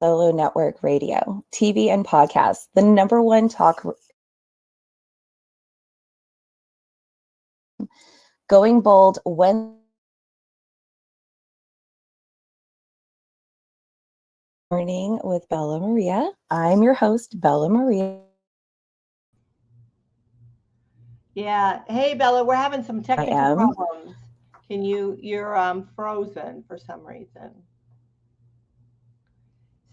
Solo Network Radio, TV, and podcasts, the #1 talk. Going Bold when Morning with Bella Maria. I'm your host, Bella Maria. Yeah. Hey, Bella, we're having some I technical am. problems. You're frozen for some reason.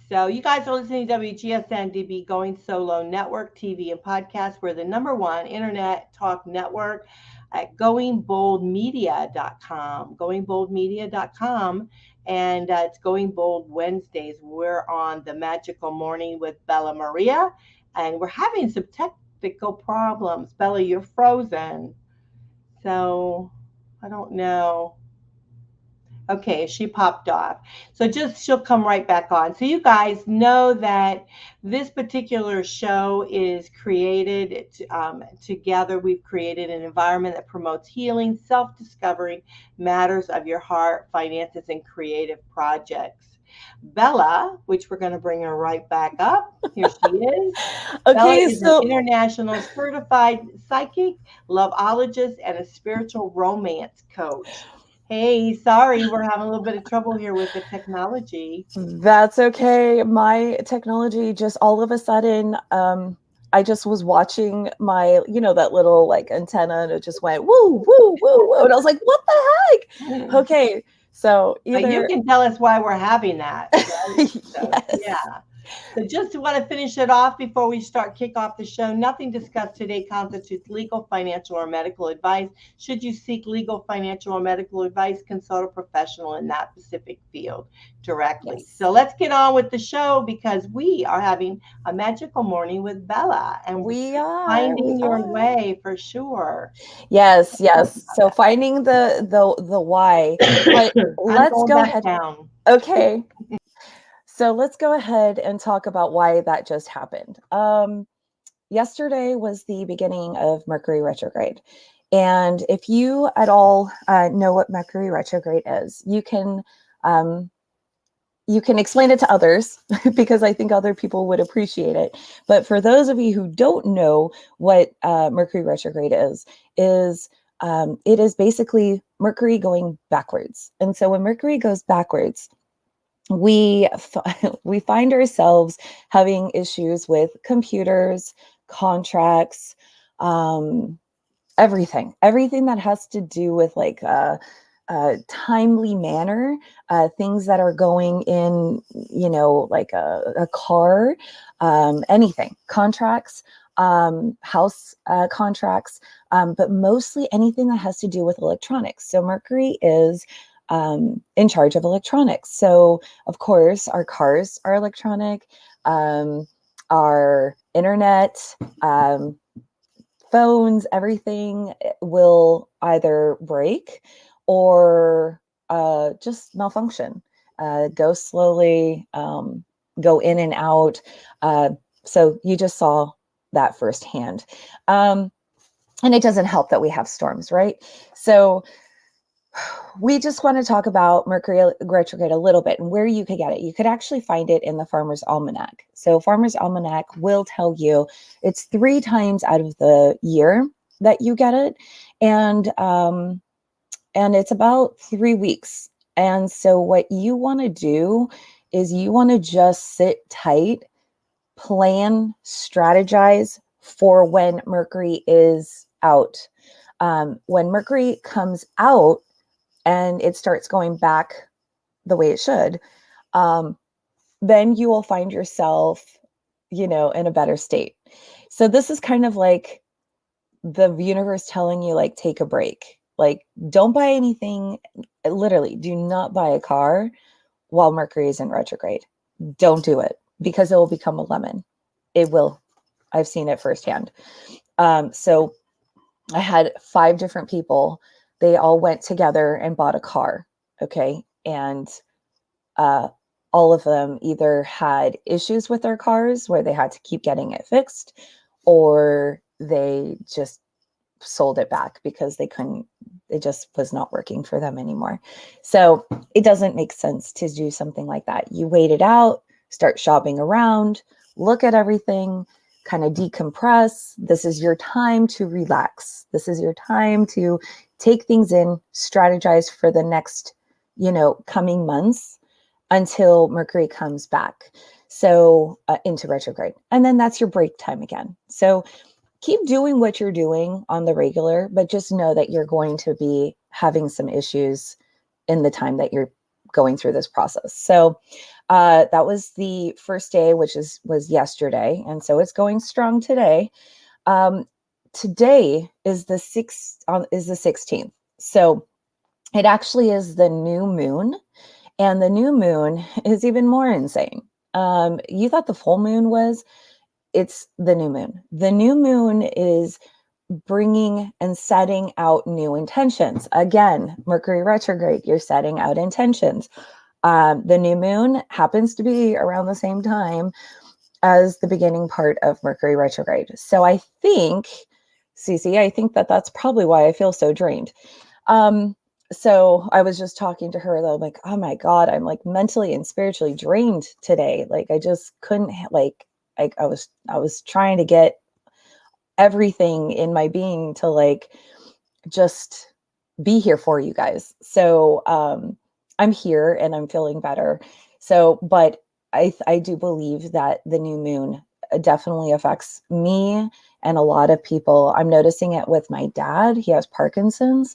So you guys are listening to WGSN-DB Going Solo Network TV and podcast. We're the #1 internet talk network at goingboldmedia.com. Goingboldmedia.com. And it's Going Bold Wednesdays. We're on the magical morning with Bella Maria. And we're having some technical problems. Bella, you're frozen. So I don't know. Okay, she popped off. So she'll come right back on. So you guys know that this particular show is created together. We've created an environment that promotes healing, self-discovery, matters of your heart, finances, and creative projects. Bella, which we're going to bring her right back up. Here she is. Bella Okay, is an so international certified psychic, loveologist, and a spiritual romance coach. Hey, sorry, we're having a little bit of trouble here with the technology. that's okay. My technology just all of a sudden, I just was watching my, that little like antenna, and it just went woo, woo, woo, woo. And I was like, what the heck? Okay. So But you either can tell us why we're having that, right? So, yes. yeah. So just want to finish it off before we kick off the show. Nothing discussed today constitutes legal, financial, or medical advice. Should you seek legal, financial, or medical advice, consult a professional in that specific field directly. Yes. So let's get on with the show because we are having a magical morning with Bella, and We are. finding your way for sure. Yes, yes. So finding the why, but I'm let's going go back ahead. down. Okay. So let's go ahead and talk about why that just happened. Yesterday was the beginning of Mercury Retrograde. And if you at all know what Mercury Retrograde is, you can explain it to others because I think other people would appreciate it. But for those of you who don't know what Mercury Retrograde is it is basically Mercury going backwards. And so when Mercury goes backwards, we find ourselves having issues with computers, contracts, everything that has to do with like a timely manner, things that are going in, like a car, anything, contracts, house contracts, but mostly anything that has to do with electronics. So Mercury is in charge of electronics. So of course, our cars are electronic, our internet, phones, everything will either break or just malfunction, go slowly, go in and out. So you just saw that firsthand. And it doesn't help that we have storms, right? So we just want to talk about Mercury retrograde a little bit and where you could get it. You could actually find it in the Farmer's Almanac. So Farmer's Almanac will tell you it's 3 times out of the year that you get it. And it's about 3 weeks. And so what you want to do is you want to just sit tight, plan, strategize for when Mercury is out. When Mercury comes out, and it starts going back the way it should, then you will find yourself, in a better state. So this is kind of like the universe telling you, like, take a break. Like, don't buy anything. Literally, do not buy a car while Mercury is in retrograde. Don't do it because it will become a lemon. It will. I've seen it firsthand. So I had 5 different people. They all went together and bought a car. Okay. And all of them either had issues with their cars where they had to keep getting it fixed, or they just sold it back because it just was not working for them anymore. So it doesn't make sense to do something like that. You wait it out, start shopping around, look at everything, kind of decompress. This is your time to relax. This is your time to take things in, strategize for the next, coming months until Mercury comes back. So into retrograde. And then that's your break time again. So keep doing what you're doing on the regular, but just know that you're going to be having some issues in the time that you're going through this process. So that was the first day, which was yesterday. And so it's going strong today. Today is the 16th. So it actually is the new moon, and the new moon is even more insane. You thought the full moon was, it's the new moon. The new moon is bringing and setting out new intentions. Again, Mercury retrograde, you're setting out intentions. The new moon happens to be around the same time as the beginning part of Mercury retrograde. So I think, Cece, I think that that's probably why I feel so drained. So I was just talking to her, though, like, oh my God, I'm like mentally and spiritually drained today. Like I just couldn't, I was trying to get everything in my being to like just be here for you guys. So I'm here and I'm feeling better. So, but I do believe that the new moon definitely affects me and a lot of people. I'm noticing it with my dad. He has Parkinson's.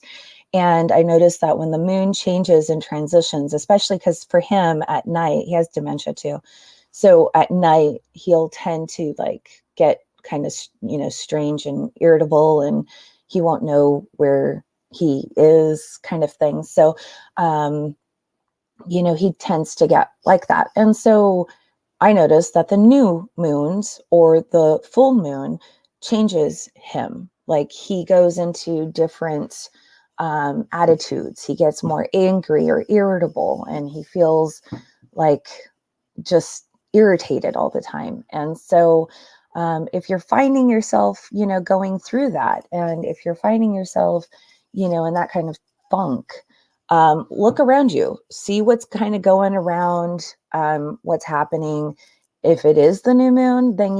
And I noticed that when the moon changes and transitions, especially because for him at night, he has dementia too. So at night, he'll tend to like get kind of, strange and irritable, and he won't know where he is, kind of thing. So, he tends to get like that. And so I noticed that the new moons or the full moon changes him. Like he goes into different attitudes. He gets more angry or irritable, and he feels like just irritated all the time. And so if you're finding yourself, going through that, and if you're finding yourself, in that kind of funk, look around you, see what's kind of going around, what's happening. If it is the new moon, then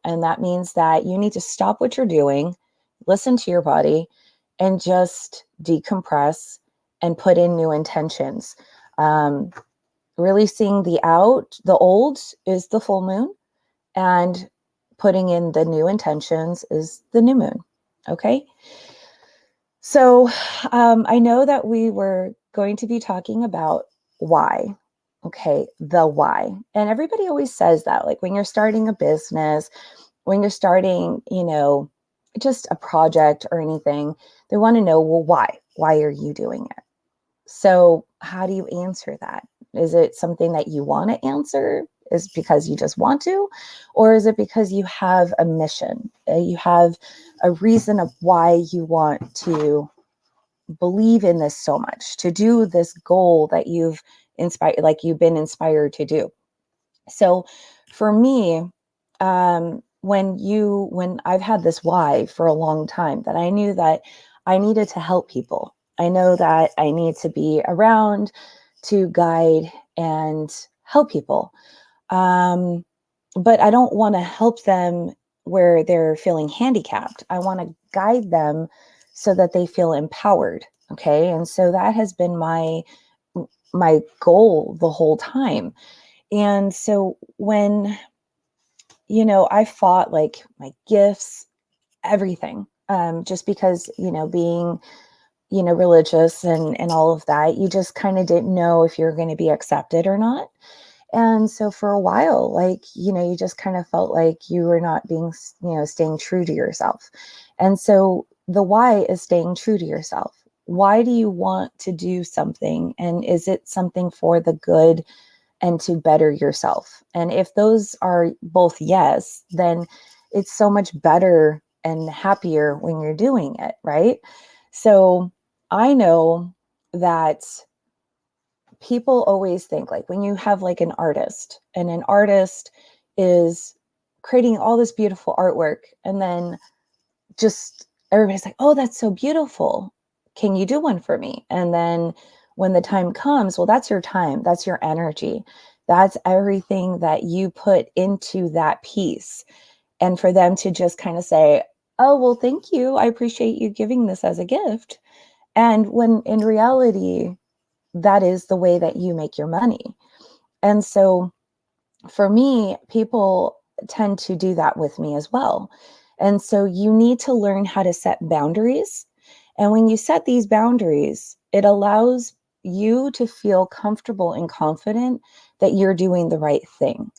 and that means that you need to stop what you're doing, listen to your body, and just decompress and put in new intentions. Releasing the old is the full moon, and putting in the new intentions is the new moon. Okay. So I know that we were going to be talking about why. Okay. The why. And everybody always says that, like when you're starting a business, when you're starting, just a project or anything, they want to know, well, why? Why are you doing it? So how do you answer that? Is it something that you want to answer? Is it because you just want to? Or is it because you have a mission? You have a reason of why you want to believe in this so much, to do this goal that you've been inspired to do. So for me, when I've had this why for a long time, that I knew that I needed to help people. I know that I need to be around to guide and help people. But I don't want to help them where they're feeling handicapped. I want to guide them so that they feel empowered. Okay. And so that has been my goal the whole time. And so when, I fought like my gifts, everything, just because, being, religious and all of that, you just kind of didn't know if you're going to be accepted or not. And so for a while, like, you just kind of felt like you were not being, staying true to yourself. And so the why is staying true to yourself. Why do you want to do something? And is it something for the good and to better yourself? And if those are both yes, then it's so much better and happier when you're doing it, right? So I know that people always think, like, when you have like an artist, and an artist is creating all this beautiful artwork, and then just everybody's like, oh, that's so beautiful, can you do one for me? And then when the time comes, well, that's your time, that's your energy, That's everything that you put into that piece. And for them to just kind of say, oh, well, thank you. I appreciate you giving this as a gift. And when in reality, that is the way that you make your money. And so for me, people tend to do that with me as well. And so you need to learn how to set boundaries. And when you set these boundaries, it allows you to feel comfortable and confident that you're doing the right thing.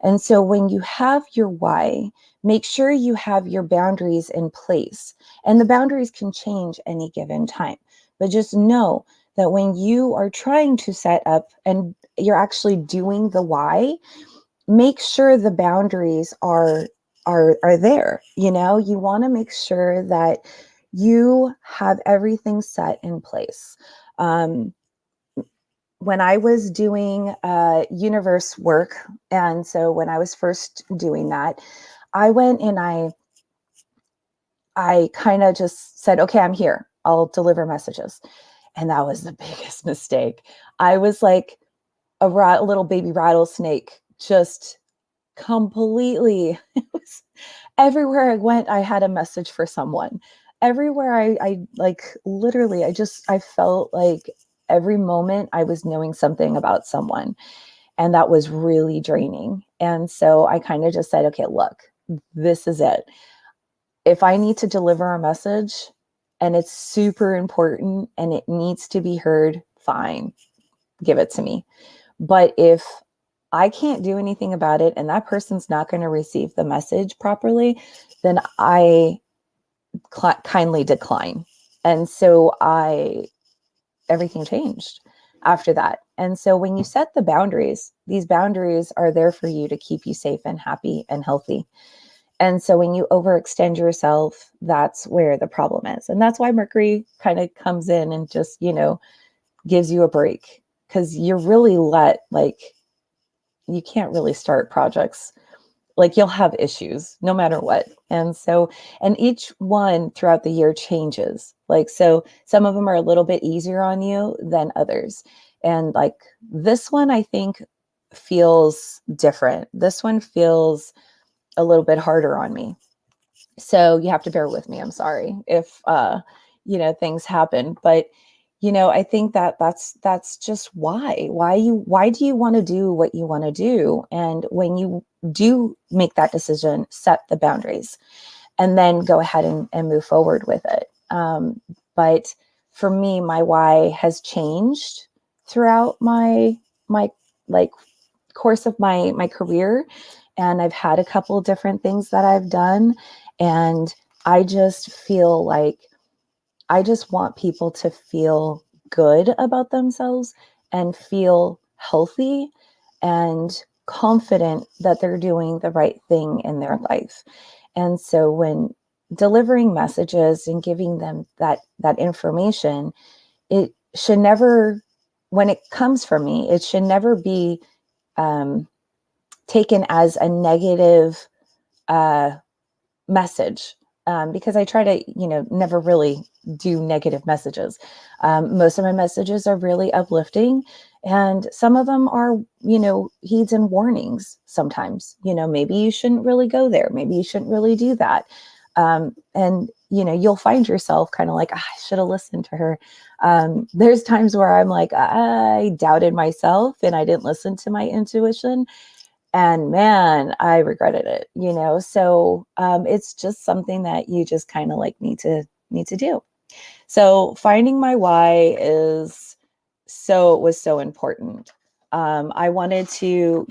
And so when you have your why, make sure you have your boundaries in place. And the boundaries can change any given time. But just know that when you are trying to set up and you're actually doing the why, make sure the boundaries are there. You know, you want to make sure that you have everything set in place. When I was doing universe work, and so when I was first doing that, I went and I kind of just said, okay, I'm here. I'll deliver messages. And that was the biggest mistake. I was like a little baby rattlesnake, just completely. It was everywhere I went, I had a message for someone. Everywhere I like literally, I felt like every moment I was knowing something about someone. And that was really draining. And so I kind of just said, okay, look, this is it. If I need to deliver a message and it's super important and it needs to be heard, fine, give it to me. But if I can't do anything about it and that person's not going to receive the message properly, then I kindly decline. And so everything changed after that. And so when you set the boundaries, these boundaries are there for you to keep you safe and happy and healthy. And so when you overextend yourself, that's where the problem is. And that's why Mercury kind of comes in and just, gives you a break, because you're really you can't really start projects. Like, you'll have issues no matter what. And so, and each one throughout the year changes. Like, so some of them are a little bit easier on you than others. And like this one, I think feels different. This one feels a little bit harder on me. So you have to bear with me. I'm sorry if, things happen, but I think that that's just why do you want to do what you want to do? And when you do make that decision, set the boundaries and then go ahead and move forward with it. But for me, my why has changed throughout my like course of my career. And I've had a couple of different things that I've done. And I just feel like I just want people to feel good about themselves and feel healthy and confident that they're doing the right thing in their life. And so when delivering messages and giving them that information, it should never, when it comes from me, it should never be taken as a negative message, because I try to, never really do negative messages. Most of my messages are really uplifting, and some of them are, heeds and warnings sometimes. Maybe you shouldn't really go there. Maybe you shouldn't really do that. And, you'll find yourself kind of like, I should have listened to her. There's times where I'm like, I doubted myself and I didn't listen to my intuition. And man, I regretted it, so it's just something that you just kind of like need to do. So finding my why was so important. I wanted to,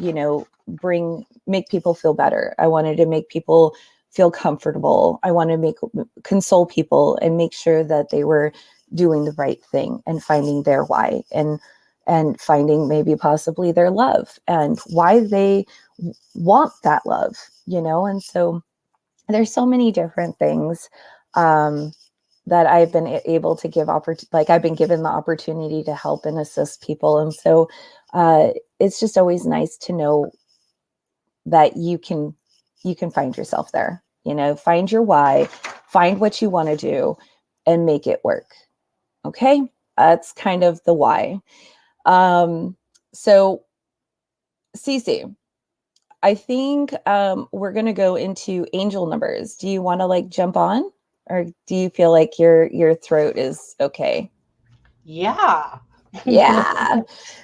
make people feel better. I wanted to make people feel comfortable. I wanted to console people and make sure that they were doing the right thing and finding their why and finding maybe possibly their love and why they want that love, and so there's so many different things that I've been able to give I've been given the opportunity to help and assist people. And so it's just always nice to know that you can find yourself there, find your why, find what you want to do and make it work. Okay. That's kind of the why. So Cece, I think we're gonna go into angel numbers. Do you want to like jump on, or do you feel like your throat is okay? Yeah. Yeah.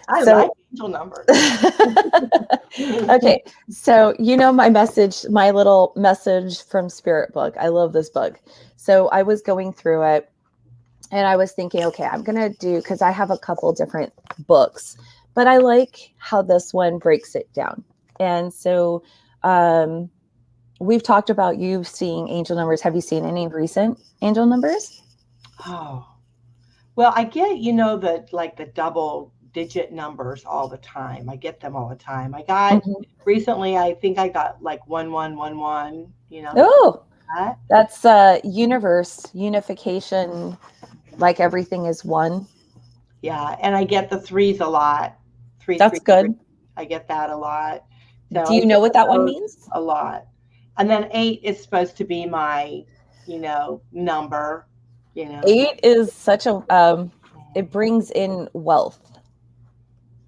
I So like angel numbers. okay. So my message, my little message from Spirit book. I love this book. So I was going through it and I was thinking, okay, I'm gonna do, because I have a couple different books, but I like how this one breaks it down. And so um we've talked about you seeing angel numbers. Have you seen any recent angel numbers? Oh, well, I get, the double digit numbers all the time. I get them all the time. I got Mhm. recently, I think I got like 1111, Oh, that. that's universe, unification, like everything is one. Yeah. And I get the threes a lot. That's 333. good. I get that a lot. So Do I you know get what that one those means? a lot. And then eight is supposed to be my, number, you know. 8 is such a it brings in wealth.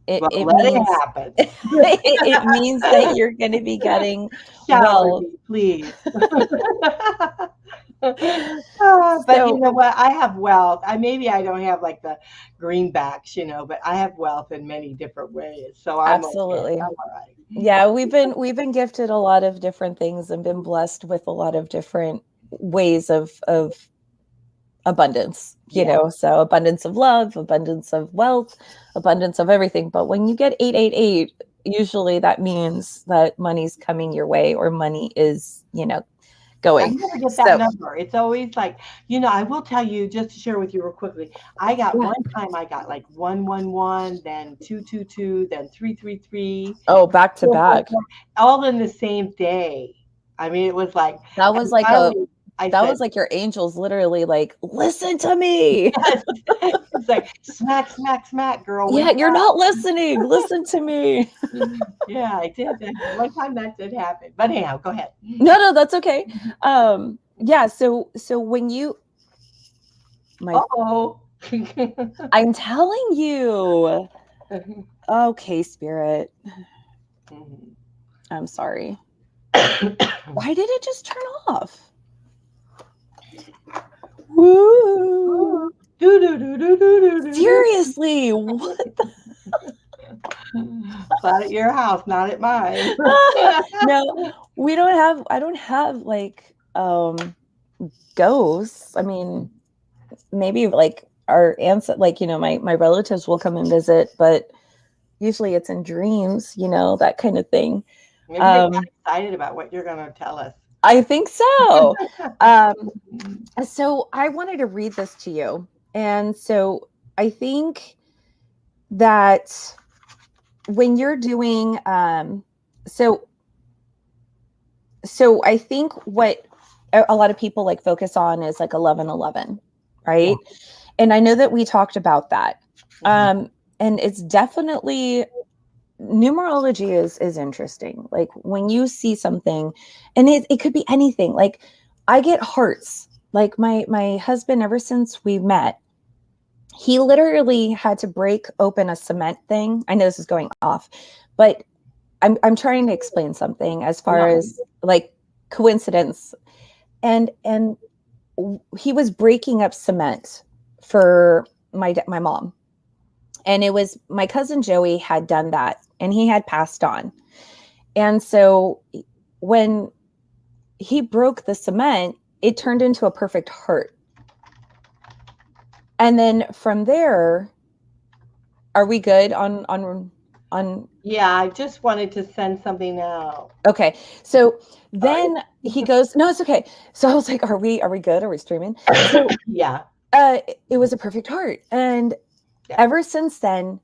It Well, it let it means happen. it means that you're going to be getting Shower wealth. me, please. But you So know what? I have wealth. Maybe I don't have like the greenbacks, but I have wealth in many different ways. So I'm okay. absolutely. I'm all right. Yeah, we've been gifted a lot of different things and been blessed with a lot of different ways of abundance, Yeah. so abundance of love, abundance of wealth, abundance of everything. But when you get 888, usually that means that money's coming your way or money is, I going. never get that So, number. It's always like, I will tell you just to share with you real quickly. I got yeah. one time I got like 111, then 222, then 333, Oh, back to back. all in the same day. I mean, it was like, That was and like a finally I that said, was like your angels literally like, listen to me. yes. It's like smack, smack, smack, girl, Yeah, wake you're not listening. Listen to me. up. Yeah, I did. One time that did happen. But anyhow, go ahead. No, that's okay. Yeah, so when you my Oh. I'm telling you. Okay, spirit. I'm sorry. Why did it just turn off? Woo. Do do do do do do do. Seriously, what Glad at your house, not at mine. no, I don't have like ghosts. I mean, maybe like our ancestors, like, my relatives will come and visit, but usually it's in dreams, that kind of thing. Maybe they got Um, excited about what you're going to tell us. I think so. So I wanted to read this to you. And so I think that when you're doing, so I think what a lot of people like focus on is like 1111, Yeah. right? And I know that we talked about that. Mhm. And it's definitely, numerology is interesting. Like when you see something, and it could be anything. Like I get hearts. Like my husband, ever since we met, he literally had to break open a cement thing. I know this is going off, but I'm trying to explain something as far No. as like coincidence. And he was breaking up cement for my mom. And it was my cousin Joey had done that and he had passed on. And so when he broke the cement, it turned into a perfect heart. And then from there, are we good on Yeah, I just wanted to send something out. okay. So Sorry. then he goes, no, it's okay. So I was like, are we good? Are we streaming? So Yeah. it was a perfect heart. And Yeah. ever since then,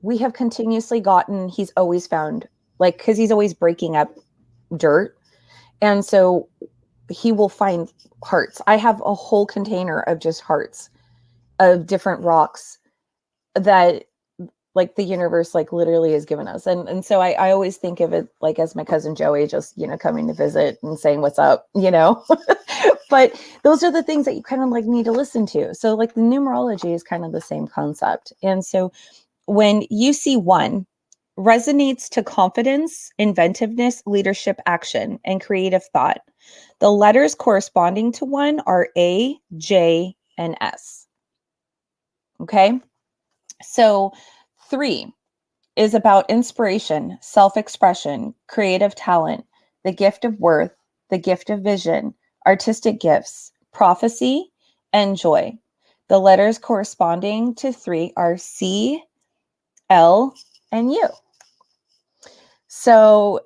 we have continuously gotten, he's always found, like, because he's always breaking up dirt. And so he will find hearts. I have a whole container of just hearts of different rocks that like the universe like literally has given us. And so I always think of it like as my cousin Joey just, coming to visit and saying what's up, but those are the things that you kind of like need to listen to. So like the numerology is kind of the same concept. And so when you see one, resonates to confidence, inventiveness, leadership, action, and creative thought. The letters corresponding to one are A, J, and S. Okay. So 3 is about inspiration, self-expression, creative talent, the gift of worth, the gift of vision, artistic gifts, prophecy, and joy. The letters corresponding to 3 are C, L, and U. So,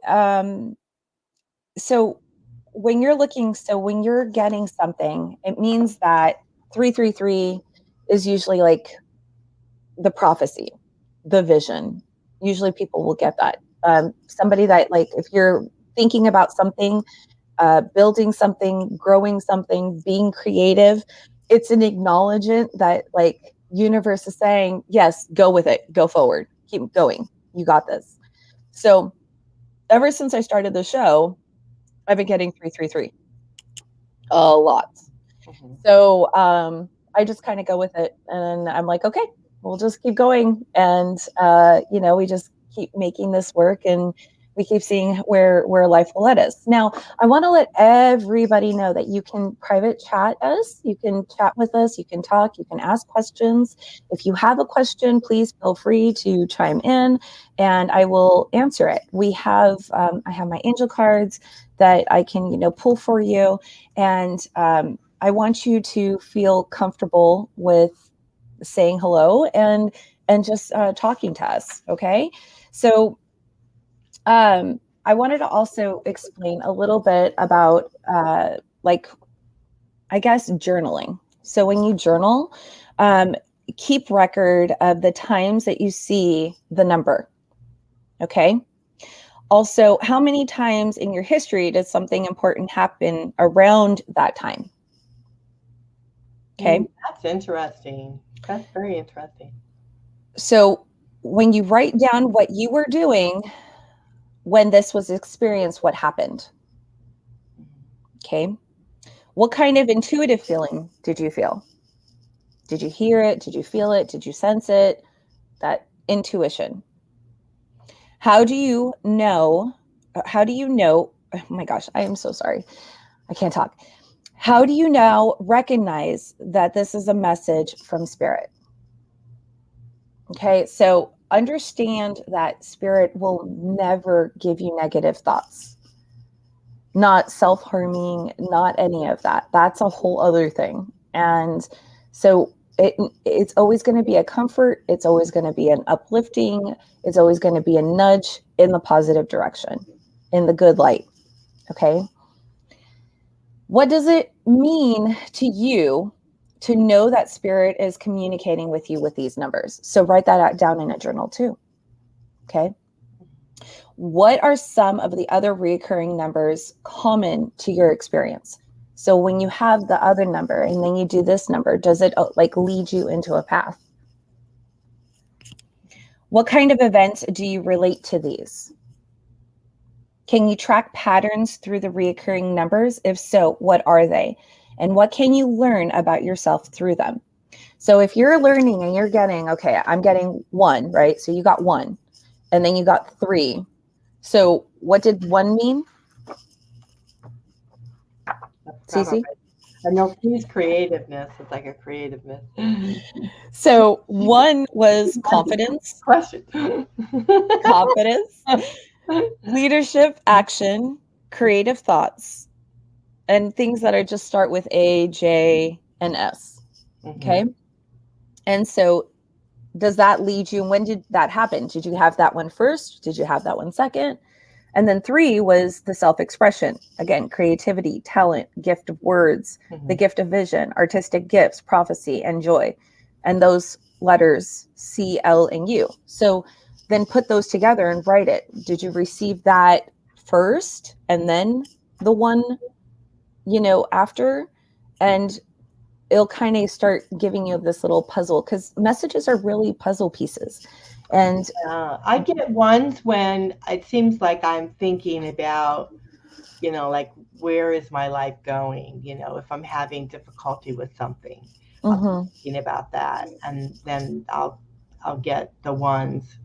so when you're getting something, it means that 333 is usually like the prophecy, the vision. Usually people will get that. Somebody that, like, if you're thinking about something, building something, growing something, being creative, it's an acknowledgement that, like, universe is saying, yes, go with it, go forward, keep going. You got this. So ever since I started the show, I've been getting 333 a lot. Mhm. So I just kind of go with it, and I'm like, okay, we'll just keep going, and we just keep making this work, and we keep seeing where life will lead us. Now, I want to let everybody know that you can private chat us, you can chat with us, you can talk, you can ask questions. If you have a question, please feel free to chime in, and I will answer it. I have my angel cards that I can pull for you, and I want you to feel comfortable with saying hello and just talking to us. Okay. So I wanted to also explain a little bit about like, I guess, journaling. So when you journal, um, keep record of the times that you see the number. Okay. Also, how many times in your history does something important happen around that time? Okay. That's interesting. That's very interesting. So when you write down what you were doing when this was experienced, what happened? Okay. What kind of intuitive feeling did you feel? Did you hear it? Did you feel it? Did you sense it? That intuition. How do you know? How do you know? Oh my gosh, I am so sorry. I can't talk. How do you now recognize that this is a message from spirit? Okay, so understand that spirit will never give you negative thoughts, not self-harming, not any of that. That's a whole other thing. And so it's always going to be a comfort. It's always going to be an uplifting. It's always going to be a nudge in the positive direction, in the good light. Okay. What does it mean to you to know that spirit is communicating with you with these numbers? So write that down in a journal too. Okay. What are some of the other recurring numbers common to your experience? So when you have the other number and then you do this number, does it like lead you into a path? What kind of events do you relate to these? Can you track patterns through the recurring numbers? If so, what are they? And what can you learn about yourself through them? So if you're learning and you're getting, okay, I'm getting 1, right? So you got 1, and then you got 3. So what did 1 mean? Cece? I know he's creativeness. It's like a creativeness. So 1 was confidence, Question. confidence, leadership, action, creative thoughts, and things that are just start with A, J, and S. Okay. And so does that lead you? When did that happen? Did you have that one first? Did you have that one second? And then 3 was the self-expression. Again, creativity, talent, gift of words, the gift of vision, artistic gifts, prophecy, and joy. And those letters, C, L, and U. So then put those together and write it. Did you receive that first and then the one, after? And it'll kind of start giving you this little puzzle, because messages are really puzzle pieces. And I get ones when it seems like I'm thinking about, like, where is my life going? If I'm having difficulty with something, I'm thinking about that, and then I'll get the ones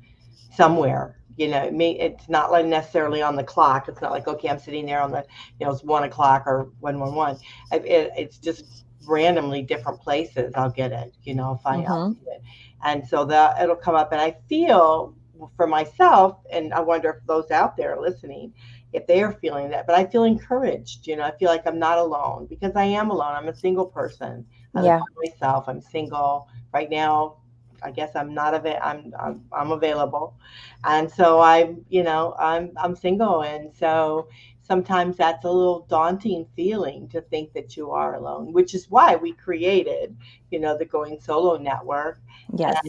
somewhere, it's not like necessarily on the clock. It's not like, okay, I'm sitting there on the, it's 1 o'clock or 111. It's just randomly different places. I'll get it, I'll see it. And so that it'll come up, and I feel for myself, and I wonder if those out there listening, if they are feeling that, but I feel encouraged, I feel like I'm not alone, because I am alone. I'm a single person. I live by myself. I'm single right now. I guess I'm not I'm available. And so I'm single. And so sometimes that's a little daunting feeling, to think that you are alone, which is why we created, the Going Solo Network. Yes.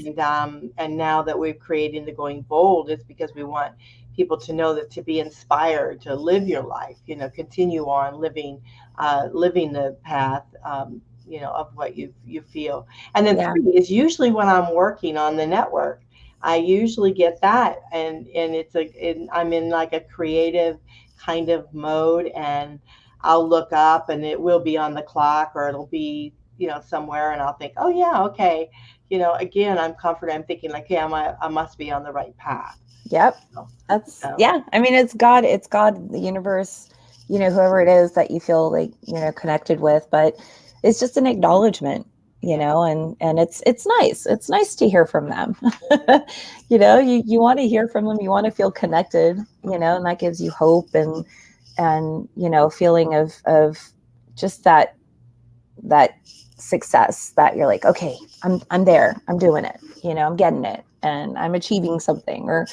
And now that we're creating the Going Bold, is because we want people to know that, to be inspired to live your life, continue on living the path, of what you feel. And then 3 is usually when I'm working on the network. I usually get that, and I'm in like a creative kind of mode, and I'll look up, and it will be on the clock, or it'll be somewhere, and I'll think, oh yeah, okay, again, I'm comforted. I'm thinking like, hey, I must be on the right path. Yep. That's I mean, it's God, the universe, whoever it is that you feel like, connected with, but it's just an acknowledgement, and it's nice. It's nice to hear from them. You want to hear from them. You want to feel connected, and that gives you hope and feeling of just that success, that you're like, okay, I'm there, I'm doing it, I'm getting it, and I'm achieving something, or,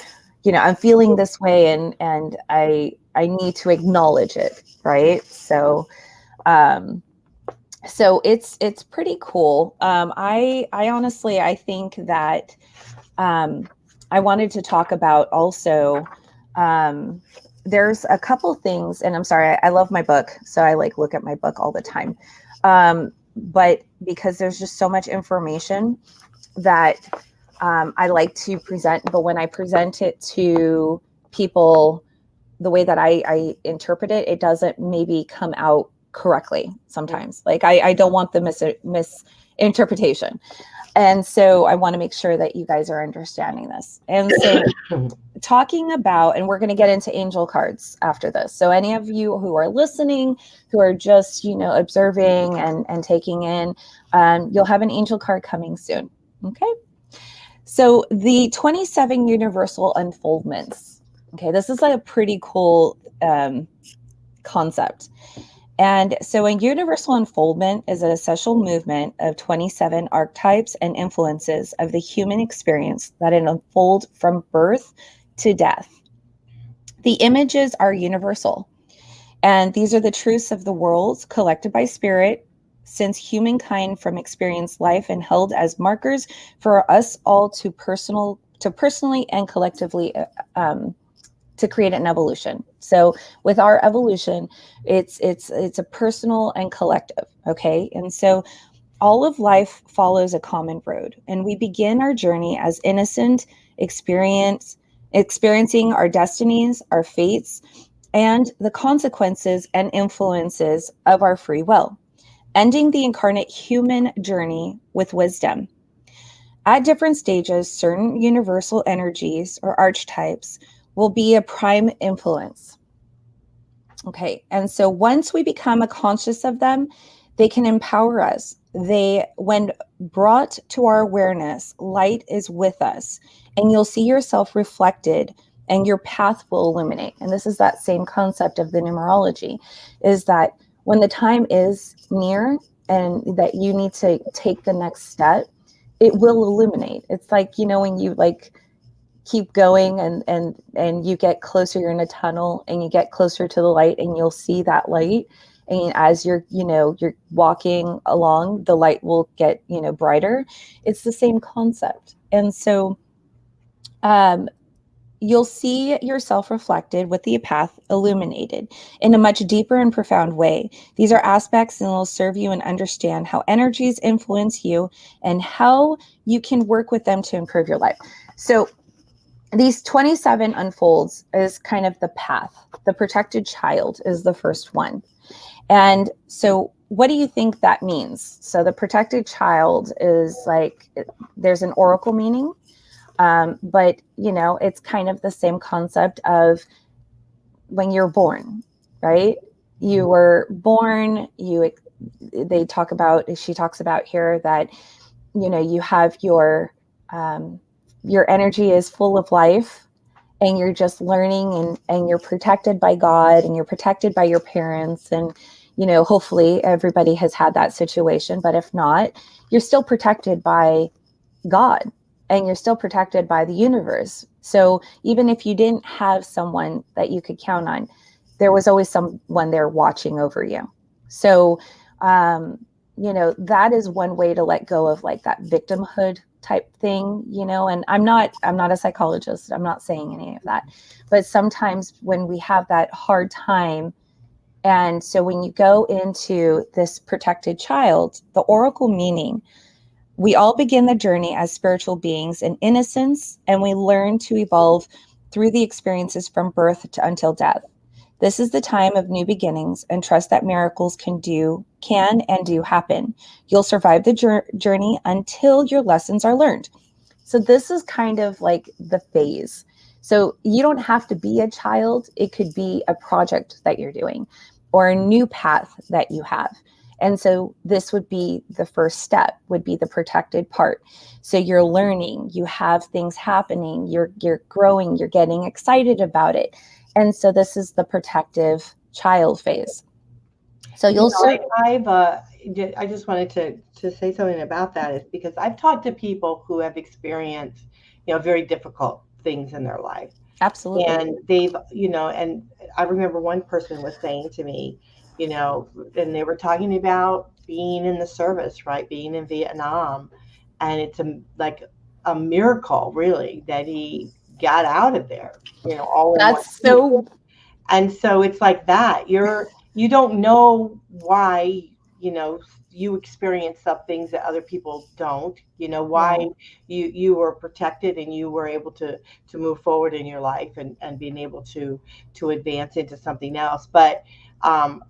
I'm feeling this way, and I need to acknowledge it. Right. So, it's pretty cool. I honestly, I think that, I wanted to talk about also, there's a couple things, and I'm sorry, I love my book, so I look at my book all the time. But because there's just so much information that, I like to present, but when I present it to people, the way that I interpret it, it doesn't maybe come out correctly sometimes. Like I don't want the misinterpretation. And so I want to make sure that you guys are understanding this. And so talking about, and we're going to get into angel cards after this. So any of you who are listening, who are just, observing and taking in, you'll have an angel card coming soon. Okay. So the 27 universal unfoldments. Okay. This is a pretty cool concept. And so a universal unfoldment is an essential movement of 27 archetypes and influences of the human experience that unfold from birth to death. The images are universal, and these are the truths of the worlds collected by spirit since humankind from experienced life, and held as markers for us all to personally and collectively to create an evolution. So with our evolution, it's a personal and collective. Okay. And so all of life follows a common road, and we begin our journey as innocent, experiencing our destinies, our fates, and the consequences and influences of our free will, ending the incarnate human journey with wisdom. At different stages, certain universal energies or archetypes will be a prime influence. Okay, and so once we become conscious of them, they can empower us. When brought to our awareness, light is with us, and you'll see yourself reflected, and your path will illuminate. And this is that same concept of the numerology, is that when the time is near and that you need to take the next step, it will illuminate. It's like, when you keep going and you get closer, you're in a tunnel and you get closer to the light, and you'll see that light. And as you're walking along, the light will get, brighter. It's the same concept. And so, you'll see yourself reflected with the path illuminated in a much deeper and profound way. These are aspects that will serve you and understand how energies influence you and how you can work with them to improve your life. So these 27 unfolds is kind of the path. The protected child is the first one. And so what do you think that means? So the protected child is there's an oracle meaning. But, it's kind of the same concept of when you're born, right? You were born, she talks about here that, you have your energy is full of life, and you're just learning, and you're protected by God, and you're protected by your parents. And, hopefully everybody has had that situation, but if not, you're still protected by God, and you're still protected by the universe. So even if you didn't have someone that you could count on, there was always someone there watching over you. So, that is one way to let go of like that victimhood type thing, and I'm not a psychologist. I'm not saying any of that, but sometimes when we have that hard time, and so when you go into this protected child, the oracle meaning, we all begin the journey as spiritual beings in innocence, and we learn to evolve through the experiences from birth to until death. This is the time of new beginnings, and trust that miracles can and do happen. You'll survive the journey until your lessons are learned. So this is kind of like the phase. So you don't have to be a child. It could be a project that you're doing or a new path that you have. And so this would be the first step, would be the protected part. So you're learning, you have things happening, you're growing, you're getting excited about it. And so this is the protective child phase. So I just wanted to say something about that, is because I've talked to people who have experienced, very difficult things in their life. Absolutely. And they've, and I remember one person was saying to me, and they were talking about being in the service, right? Being in Vietnam. And it's like a miracle, really, that he got out of there, all in one piece. And so it's like that. You don't know why, you experience some things that other people don't, why you were protected and you were able to move forward in your life and being able to advance into something else. But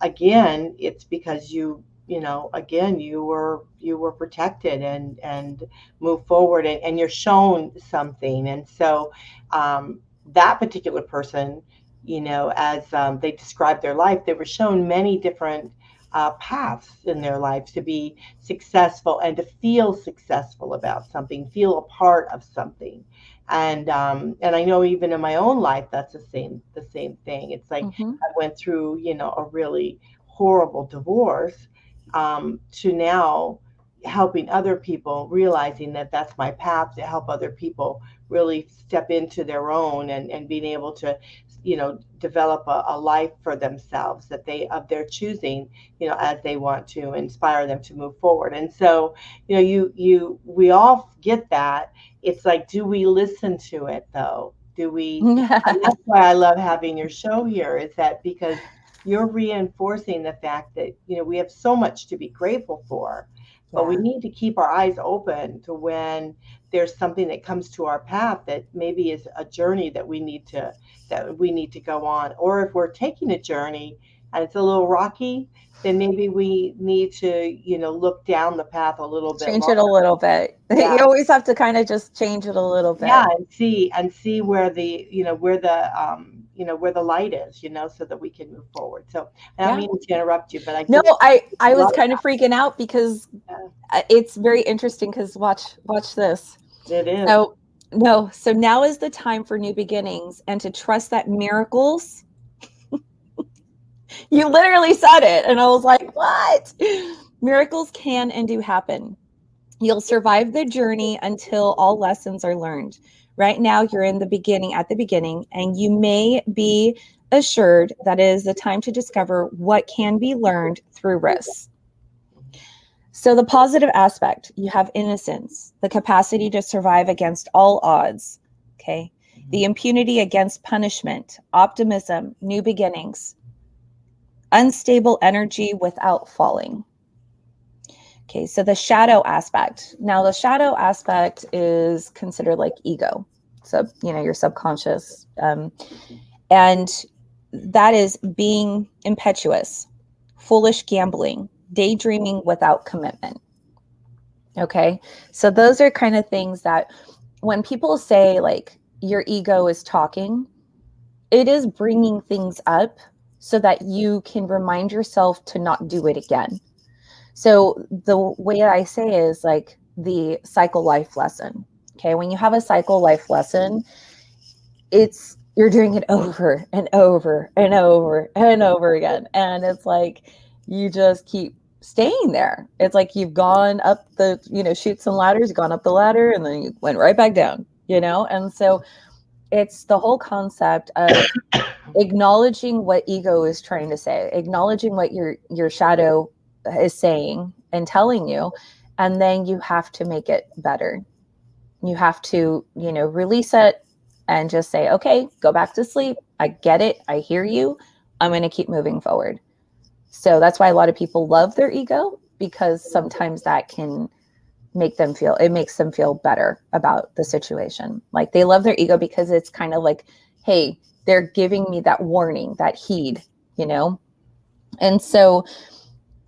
again, it's because you were protected and move forward, and you're shown something. And so that particular person, as they described their life, they were shown many different paths in their lives to be successful and to feel successful about something, feel a part of something. And I know even in my own life, that's the same thing. It's like I went through, a really horrible divorce, to now helping other people, realizing that that's my path, to help other people really step into their own and being able to, develop a life for themselves that of their choosing, as they want to, inspire them to move forward. And so, we all get that. It's like, do we listen to it though? Do we? And that's why I love having your show here, is that because you're reinforcing the fact that, we have so much to be grateful for, but we need to keep our eyes open to when there's something that comes to our path that maybe is a journey that we need to go on. Or if we're taking a journey and it's a little rocky, then maybe we need to, look down the path a little bit. Change it a little bit. Yeah. You always have to kind of just change it a little bit. Yeah, and see where the, where the light is, so that we can move forward. So I don't mean to interrupt you, but I was kind of freaking out because it's very interesting, because watch this. It is. So now is the time for new beginnings and to trust that miracles. You literally said it, and I was like, what? Miracles can and do happen. You'll survive the journey until all lessons are learned. Right now, you're at the beginning, and you may be assured that it is the time to discover what can be learned through risks. So the positive aspect, you have innocence, the capacity to survive against all odds, okay? The impunity against punishment, optimism, new beginnings, unstable energy without falling. Okay, so the shadow aspect. Now, the shadow aspect is considered like ego. So, your subconscious. And that is being impetuous, foolish gambling, daydreaming without commitment. Okay, so those are kind of things that when people say like your ego is talking, it is bringing things up so that you can remind yourself to not do it again. So the way I say is like the cycle life lesson. Okay. When you have a cycle life lesson, it's, you're doing it over and over and over and over again. And it's like, you just keep staying there. It's like you've gone up the, chutes and ladders, you've gone up the ladder and then you went right back down, And so it's the whole concept of acknowledging what ego is trying to say, acknowledging what your shadow is saying and telling you, and then you have to make it better. You have to, release it and just say, okay, go back to sleep. I get it. I hear you. I'm going to keep moving forward. So that's why a lot of people love their ego, because sometimes that can makes them feel better about the situation. Like they love their ego because it's kind of like, hey, they're giving me that warning, that heed, And so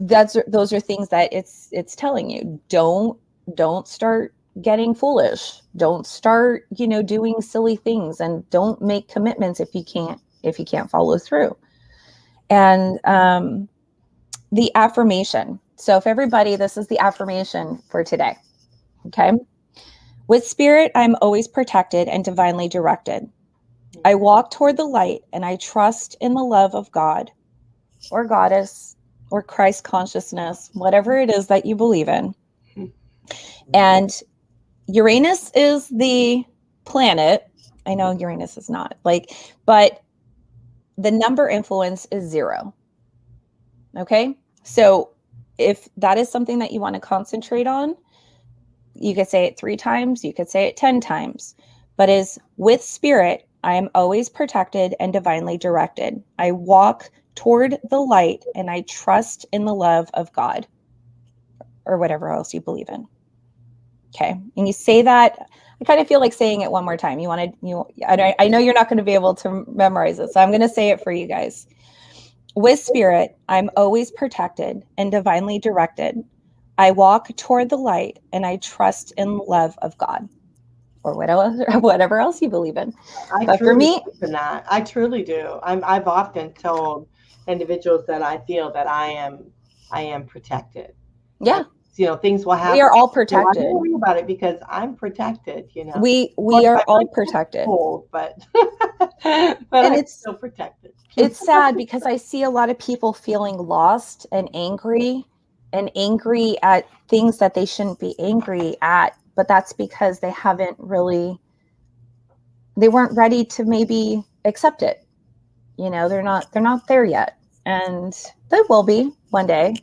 those are things that it's telling you. Don't start getting foolish. Don't start, doing silly things, and don't make commitments if you can't follow through. And the affirmation. So if everybody, this is the affirmation for today. Okay. With spirit, I'm always protected and divinely directed. I walk toward the light and I trust in the love of God or goddess or Christ consciousness, whatever it is that you believe in. And Uranus is the planet. I know Uranus is not, but the number influence is 0. Okay. So if that is something that you want to concentrate on, you could say it 3 times, you could say it 10 times, but is with spirit, I am always protected and divinely directed. I walk toward the light and I trust in the love of God, or whatever else you believe in. Okay. And you say that, I kind of feel like saying it one more time. I know you're not going to be able to memorize it, so I'm going to say it for you guys. With spirit, I'm always protected and divinely directed. I walk toward the light and I trust in the love of God, or whatever else you believe in. But for me, believe in that. I truly do. I've often told individuals that I feel that I am protected. Yeah. Things will happen. We are all protected. Don't worry about it because I'm protected, We are all protected. Cold, but and I'm still protected. It's sad because I see a lot of people feeling lost and angry at things that they shouldn't be angry at, but that's because they weren't ready to maybe accept it. They're not there yet, and they will be one day,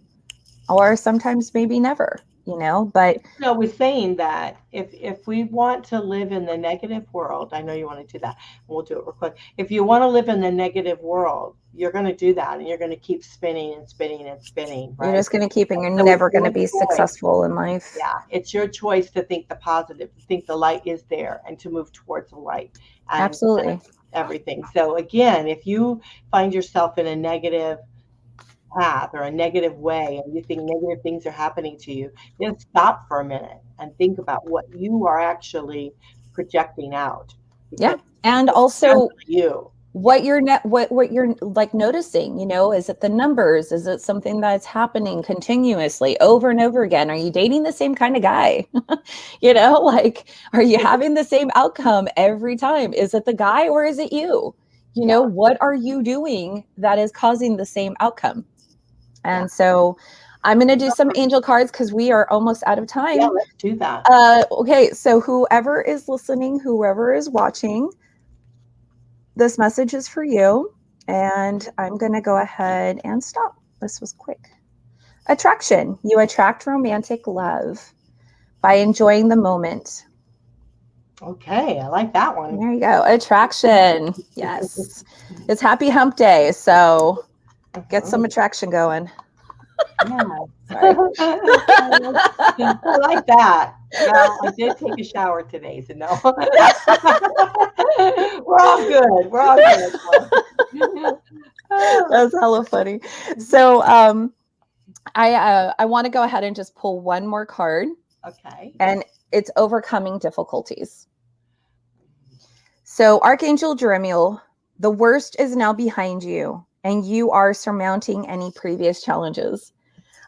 or sometimes maybe never, but we're saying that if we want to live in the negative world, I know you want to do that, and we'll do it real quick. If you want to live in the negative world, you're going to do that, and you're going to keep spinning and spinning and spinning, right? You're just going to keep, and you're never going to be successful in life. Yeah, it's your choice to think the positive, to think the light is there, and to move towards the light. And, absolutely. Everything. So again, if you find yourself in a negative path or a negative way, and you think negative things are happening to you, then stop for a minute and think about what you are actually projecting out. Yeah. And also what you're like noticing, is it the numbers? Is it something that's happening continuously over and over again? Are you dating the same kind of guy? Are you having the same outcome every time? Is it the guy or is it you? What are you doing that is causing the same outcome? And so I'm going to do some angel cards because we are almost out of time. Yeah, let's do that. Okay. So whoever is listening, whoever is watching, this message is for you. And I'm going to go ahead and stop. This was quick. Attraction. You attract romantic love by enjoying the moment. Okay, I like that one. There you go. Attraction. Yes. It's Happy Hump Day. So get some attraction going. Yeah. Sorry. I like that. Well, I did take a shower today, so no. We're all good. We're all good. That's hella funny. So I want to go ahead and just pull one more card. Okay. And it's overcoming difficulties. So Archangel Jeremiel, the worst is now behind you, and you are surmounting any previous challenges.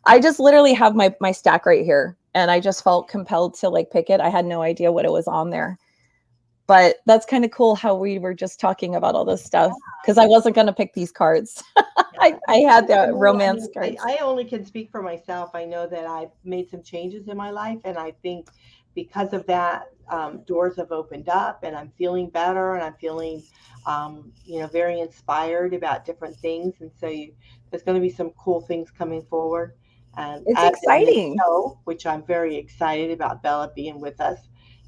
I just literally have my stack right here, and I just felt compelled to like pick it. I had no idea what it was on there. But that's kind of cool how we were just talking about all this stuff because I wasn't going to pick these cards. I had the romance cards. I only can speak for myself. I know that I've made some changes in my life, and I think because of that, doors have opened up, and I'm feeling better, and I'm feeling, very inspired about different things. And so there's going to be some cool things coming forward. And It's as of this exciting. show, which I'm very excited about Bella being with us.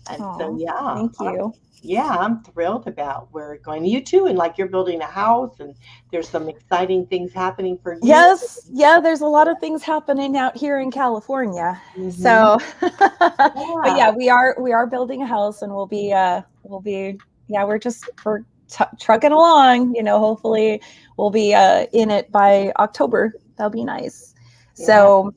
And so, Thank you. I'm thrilled about where we're going. You too, and like you're building a house, and there's some exciting things happening for you. Yes, yeah, there's a lot of things happening out here in California. So, but yeah, we are building a house, and we're trucking along. Hopefully we'll be in it by October. That'll be nice. Yeah. So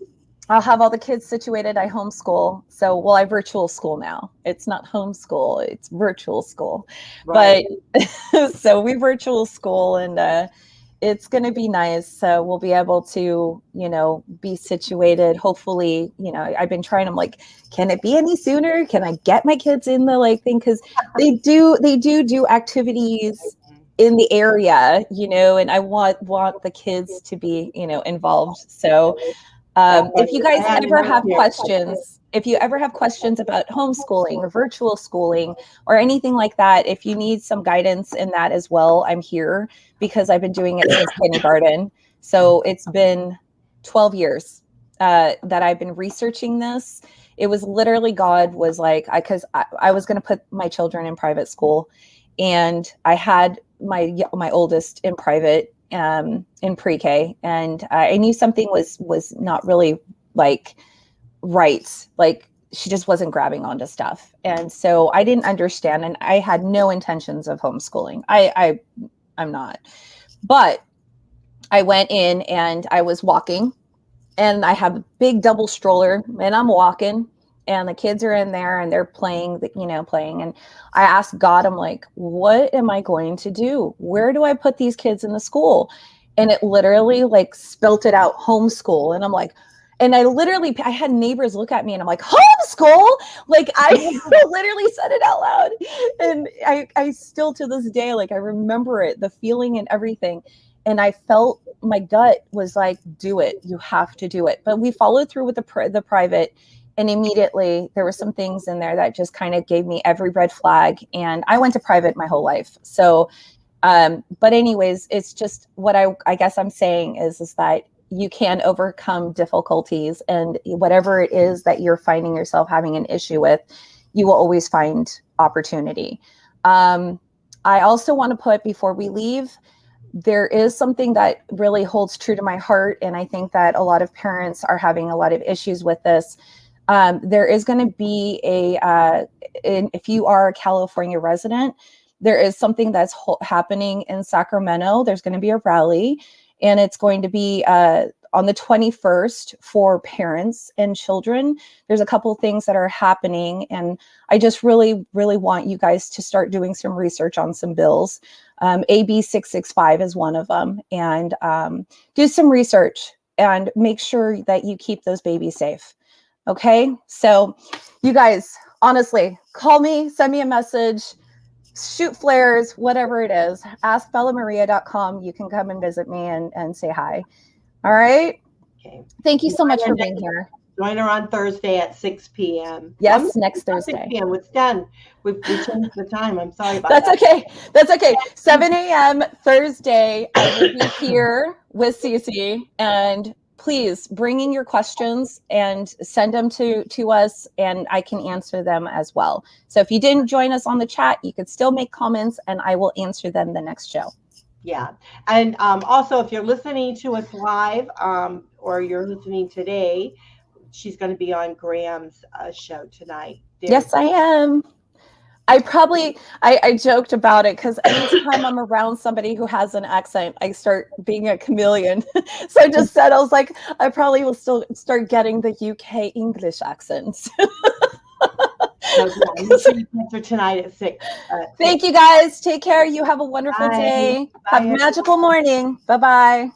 I'll have all the kids situated. I homeschool. So, I virtual school now. It's not homeschool, it's virtual school. Right. But so we virtual school, and it's going to be nice. So we'll be able to, be situated. Hopefully, I've been trying. I'm like, can it be any sooner? Can I get my kids in the thing? Because they do activities in the area, and I want the kids to be, involved. So if you guys ever have questions about homeschooling or virtual schooling or anything like that, if you need some guidance in that as well, I'm here because I've been doing it since kindergarten. So it's been 12 years that I've been researching this. It was literally God was like, because I was going to put my children in private school, and I had my oldest in private in pre-K, and I knew something was not really right. Like she just wasn't grabbing onto stuff. And so I didn't understand, and I had no intentions of homeschooling. I'm not. But I went in and I was walking, and I have a big double stroller, and I'm walking, and the kids are in there and they're playing. And I asked God, I'm like, what am I going to do? Where do I put these kids in the school? And it literally spelt it out, homeschool. And I'm like, and I had neighbors look at me, and I'm like, homeschool? I literally said it out loud. And I still to this day, I remember it, the feeling and everything. And I felt my gut was like, do it. You have to do it. But we followed through with the private. And immediately there were some things in there that just kind of gave me every red flag. And I went to private my whole life. So, but anyways, it's just what I guess I'm saying is that you can overcome difficulties, and whatever it is that you're finding yourself having an issue with, you will always find opportunity. I also want to put, before we leave, there is something that really holds true to my heart. And I think that a lot of parents are having a lot of issues with this. There is going to be if you are a California resident, there is something that's happening in Sacramento. There's going to be a rally, and it's going to be on the 21st for parents and children. There's a couple of things that are happening, and I just really, really want you guys to start doing some research on some bills. AB 665 is one of them, and do some research and make sure that you keep those babies safe. Okay, so you guys, honestly, call me, send me a message, shoot flares, whatever it is. AskBellaMaria.com. You can come and visit me and say hi. All right. Okay. Thank you so much for being here. Join her on Thursday at 6 p.m. Yes, next Thursday. 6 p.m. It's done. We changed the time. I'm sorry about that. That's okay. 7 a.m. Thursday. I will be here with Cece, and please bring in your questions and send them to us, and I can answer them as well. So if you didn't join us on the chat, you could still make comments, and I will answer them the next show. Yeah. And also, if you're listening to us live or you're listening today, she's going to be on Graham's show tonight. Yes, I am. I joked about it because anytime I'm around somebody who has an accent, I start being a chameleon. So I just said, I was like, I probably will still start getting the UK English accents. So yeah, make sure you catch her tonight at 6. Thank you guys. Take care. You have a wonderful Bye. day. Have Bye, a everyone. magical morning. Bye-bye.